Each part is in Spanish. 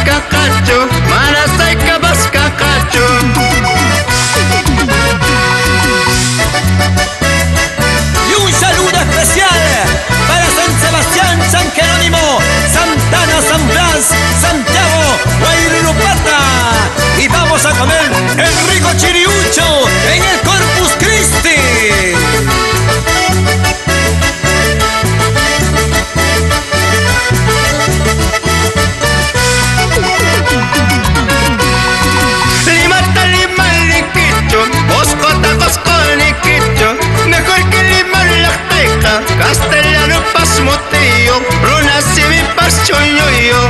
cacacho, manasay kabas cacacho. Y un saludo especial para San Sebastián, San Jerónimo, Santana, San Blas, Santiago, Guayrupata. Y vamos a comer el rico chiriucho en el Corpus Christi. Limata lima liquicho, oscota cosconiquicho, mejor que lima lacteca, castellano pasmotillo, runasimi paschoyoyo.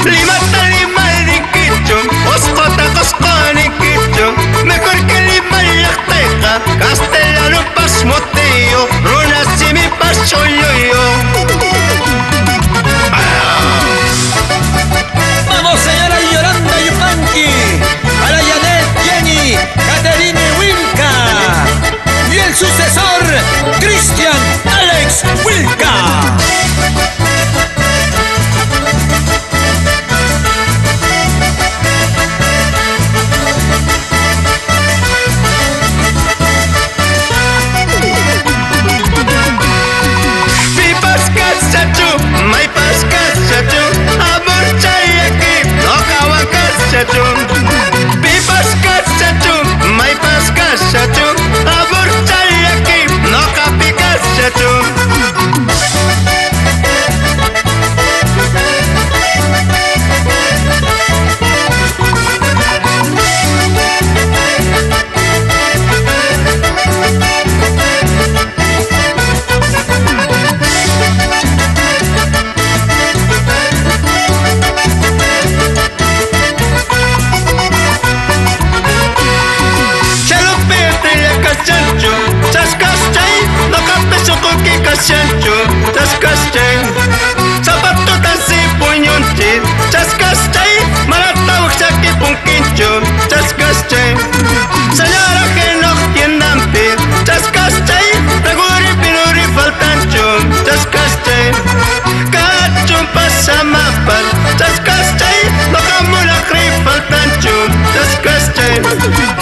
Limata lima liquicho, oscota cosconiquicho, mejor que lima lacteca, castellano pasmotillo, runasimi paschoyoyo. Vamos, señora Yolanda Yupanqui, a la Janet, Jenny, Caterine Wilka y el sucesor, Cristian Alex Wilka. Pipas cachacho, may pas cachacho, amor chayaki, no kawa cachacho. Pipas cachacho, may pas cachacho, amor chayaki, no kapi cachacho. Chancho, chascastay, no capecho con que cachancho, chascastay, zapato tan si puñonte, chascastay, maratao saque punquincho, chascastay, señora que no tiendan pie, chascastay, reguri pinuri faltancho, chascastay, cacho pasa mapal, chascastay, no camula cri faltancho, chascastay.